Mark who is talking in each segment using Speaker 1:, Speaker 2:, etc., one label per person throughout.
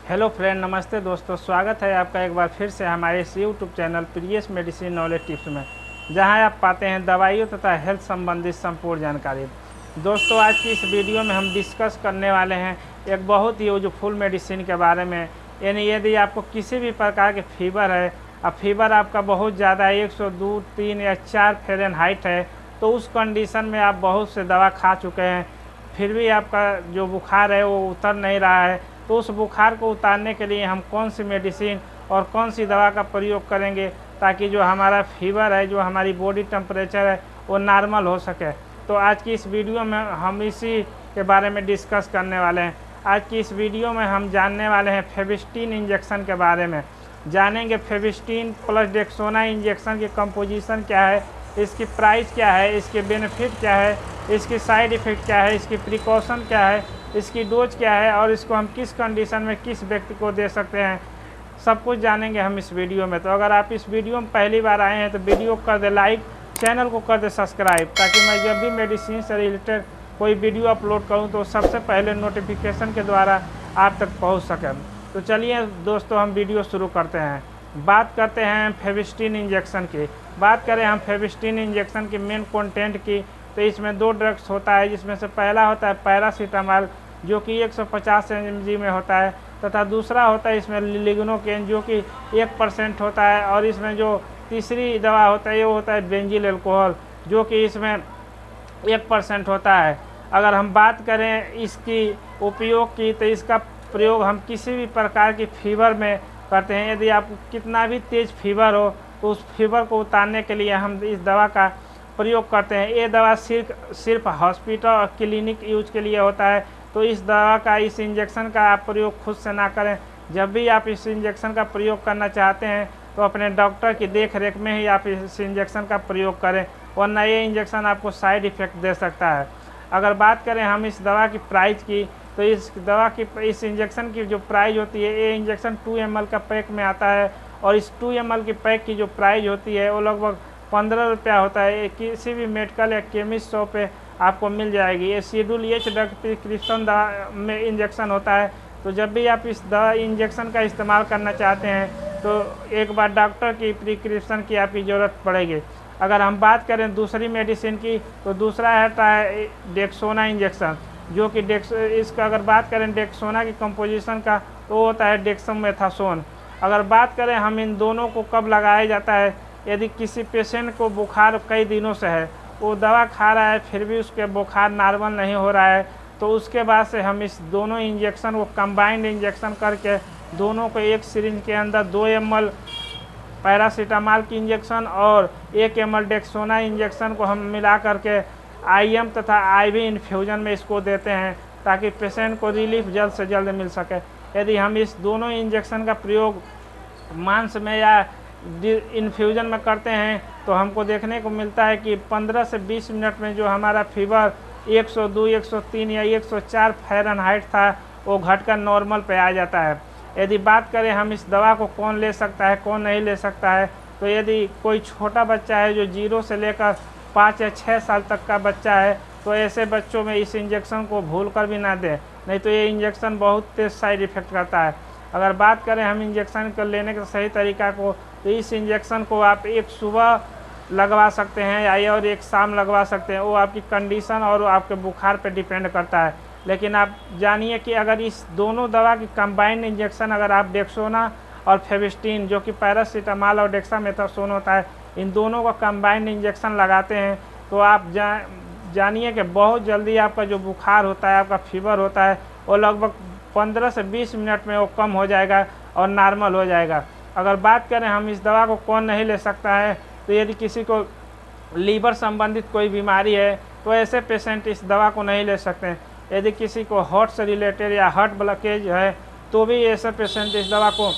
Speaker 1: Hello friend, नमस्ते दोस्तों। स्वागत है आपका एक बार फिर से हमारे इस यूट्यूब चैनल प्रियस मेडिसिन नॉलेज टिप्स में, जहां आप पाते हैं दवाइयों तथा हेल्थ संबंधित संपूर्ण जानकारी। दोस्तों, आज की इस वीडियो में हम डिस्कस करने वाले हैं एक बहुत ही यूजफुल मेडिसिन के बारे में। यानी यदि आपको किसी भी प्रकार के फीवर है, अब फीवर आपका बहुत ज़्यादा है, 102, 3 या 4 फ़ारेनहाइट है, तो उस कंडीशन में आप बहुत से दवा खा चुके हैं, फिर भी आपका जो बुखार है वो उतर नहीं रहा है, तो उस बुखार को उतारने के लिए हम कौन सी मेडिसिन और कौन सी दवा का प्रयोग करेंगे ताकि जो हमारा फीवर है, जो हमारी बॉडी टेम्परेचर है, वो नॉर्मल हो सके। तो आज की इस वीडियो में हम इसी के बारे में डिस्कस करने वाले हैं। आज की इस वीडियो में हम जानने वाले हैं फेविस्टिन इंजेक्शन के बारे में। जानेंगे फेविस्टिन प्लस डेक्सोना इंजेक्शन की कंपोजिशन क्या है, इसकी प्राइस क्या है, इसके बेनिफिट क्या है, इसकी साइड इफ़ेक्ट क्या है, इसकी प्रिकॉशन क्या है, इसकी डोज क्या है और इसको हम किस कंडीशन में किस व्यक्ति को दे सकते हैं, सब कुछ जानेंगे हम इस वीडियो में। तो अगर आप इस वीडियो में पहली बार आए हैं तो वीडियो को कर दे लाइक, चैनल को कर दे सब्सक्राइब, ताकि मैं जब भी मेडिसिन से रिलेटेड कोई वीडियो अपलोड करूं तो सबसे पहले नोटिफिकेशन के द्वारा आप तक पहुंच सके। तो चलिए दोस्तों, हम वीडियो शुरू करते हैं। बात करते हैं फेविस्टिन इंजेक्शन की। बात करें हम फेविस्टिन इंजेक्शन की मेन कंटेंट की, तो इसमें 2 ड्रग्स होता है, जिसमें से पहला होता है पैरासीटामॉल जो कि 150 mg में होता है, तथा दूसरा होता है इसमें लिग्नोकेन जो कि 1% होता है, और इसमें जो तीसरी दवा होता है ये होता है बेंजील अल्कोहल जो कि इसमें 1% होता है। अगर हम बात करें इसकी उपयोग की, तो इसका प्रयोग हम किसी भी प्रकार की फीवर में करते हैं। यदि आपको कितना भी तेज़ फीवर हो तो उस फीवर को उतारने के लिए हम इस दवा का प्रयोग करते हैं। ये दवा सिर्फ हॉस्पिटल और क्लिनिक यूज के लिए होता है, तो इस दवा का, इस इंजेक्शन का आप प्रयोग खुद से ना करें। जब भी आप इस इंजेक्शन का प्रयोग करना चाहते हैं तो अपने डॉक्टर की देख रेख में ही आप इस इंजेक्शन का प्रयोग करें, वरना ये इंजेक्शन आपको साइड इफ़ेक्ट दे सकता है। अगर बात करें हम इस दवा की प्राइस की, तो इस इंजेक्शन की जो प्राइस होती है, ये इंजेक्शन 2 ml का पैक में आता है, और इस 2 ml की पैक की जो प्राइस होती है वो लगभग 15 रुपया होता है। ये किसी भी मेडिकल या केमिस्ट शॉप पे आपको मिल जाएगी। ये शेड्यूल एच ड्रग प्रिस्क्रिप्शन दवा में इंजेक्शन होता है। तो जब भी आप इस दवा इंजेक्शन का इस्तेमाल करना चाहते हैं तो एक बार डॉक्टर की प्रिस्क्रिप्शन की आपकी ज़रूरत पड़ेगी। अगर हम बात करें दूसरी मेडिसिन की, तो दूसरा होता है डेक्सोना इंजेक्शन जो कि इसका अगर बात करें डेक्सोना की कंपोजिशन का, तो वो होता है डेक्सामेथासोन। अगर बात करें हम इन दोनों को कब लगाया जाता है, यदि किसी पेशेंट को बुखार कई दिनों से है, वो दवा खा रहा है फिर भी उसके बुखार नॉर्मल नहीं हो रहा है, तो उसके बाद से हम इस दोनों इंजेक्शन को कंबाइंड इंजेक्शन करके दोनों को एक सिरिंज के अंदर 2 ml पैरासीटामॉल की इंजेक्शन और 1 ml डेक्सोना इंजेक्शन को हम मिला करके IM तथा IV इन्फ्यूजन में इसको देते हैं, ताकि पेशेंट को रिलीफ जल्द से जल्द मिल सके। यदि हम इस दोनों इंजेक्शन का प्रयोग मांस में या इन्फ्यूजन में करते हैं तो हमको देखने को मिलता है कि 15 से 20 मिनट में जो हमारा फीवर 102, 103 या 104 फ़ारेनहाइट था वो घटकर नॉर्मल पे आ जाता है। यदि बात करें हम इस दवा को कौन ले सकता है, कौन नहीं ले सकता है, तो यदि कोई छोटा बच्चा है जो 0 से लेकर 5 या 6 साल तक का बच्चा है, तो ऐसे बच्चों में इस इंजेक्शन को भूल कर भी ना दें, नहीं तो ये इंजेक्शन बहुत तेज़ साइड इफ़ेक्ट करता है। अगर बात करें हम इंजेक्शन को लेने का सही तरीका को, तो इस इंजेक्शन को आप एक सुबह लगवा सकते हैं या और एक शाम लगवा सकते हैं, वो आपकी कंडीशन और आपके बुखार पे डिपेंड करता है। लेकिन आप जानिए कि अगर इस दोनों दवा की कंबाइंड इंजेक्शन अगर आप डेक्सोना और फेविस्टिन जो कि पैरासीटामॉल और डेक्सामेथासोन होता है, इन दोनों का कंबाइंड इंजेक्शन लगाते हैं, तो आप जानिए कि बहुत जल्दी आपका जो बुखार होता है, आपका फीवर होता है, वो लगभग 15 से 20 मिनट में वो कम हो जाएगा और नॉर्मल हो जाएगा। अगर बात करें हम इस दवा को कौन नहीं ले सकता है, तो यदि किसी को लीवर संबंधित कोई बीमारी है तो ऐसे पेशेंट इस दवा को नहीं ले सकते हैं। यदि किसी को हार्ट से रिलेटेड या हार्ट ब्लॉकेज है तो भी ऐसे पेशेंट इस दवा को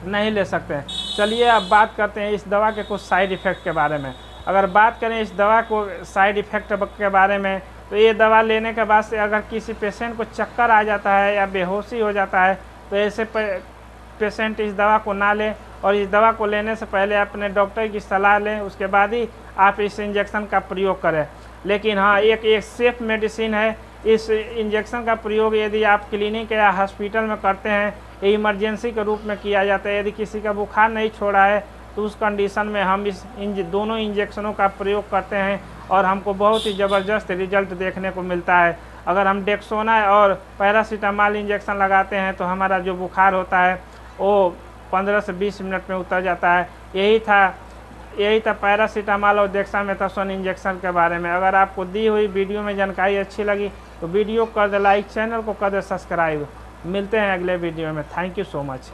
Speaker 1: नहीं ले सकते हैं। चलिए अब बात करते हैं इस दवा के कुछ साइड इफ़ेक्ट के बारे में। अगर बात करें इस दवा को साइड इफ़ेक्ट के बारे में, तो ये दवा लेने के बाद से अगर किसी पेशेंट को चक्कर आ जाता है या बेहोशी हो जाता है तो ऐसे पेशेंट इस दवा को ना लें, और इस दवा को लेने से पहले अपने डॉक्टर की सलाह लें, उसके बाद ही आप इस इंजेक्शन का प्रयोग करें। लेकिन हाँ, एक सेफ मेडिसिन है, इस इंजेक्शन का प्रयोग यदि आप क्लिनिक या हॉस्पिटल में करते हैं, ये इमरजेंसी के रूप में किया जाता है। यदि किसी का बुखार नहीं छोड़ा है तो उस कंडीशन में हम इस दोनों इंजेक्शनों का प्रयोग करते हैं और हमको बहुत ही ज़बरदस्त रिजल्ट देखने को मिलता है। अगर हम डेक्सोना और पैरासीटामॉल इंजेक्शन लगाते हैं तो हमारा जो बुखार होता है वो 15 से 20 मिनट में उतर जाता है। यही था पैरासीटामॉल और डेक्सामेथासोन इंजेक्शन के बारे में। अगर आपको दी हुई वीडियो में जानकारी अच्छी लगी तो वीडियो को कर दे लाइक, चैनल को कर दे सब्सक्राइब। मिलते हैं अगले वीडियो में। Thank you so much.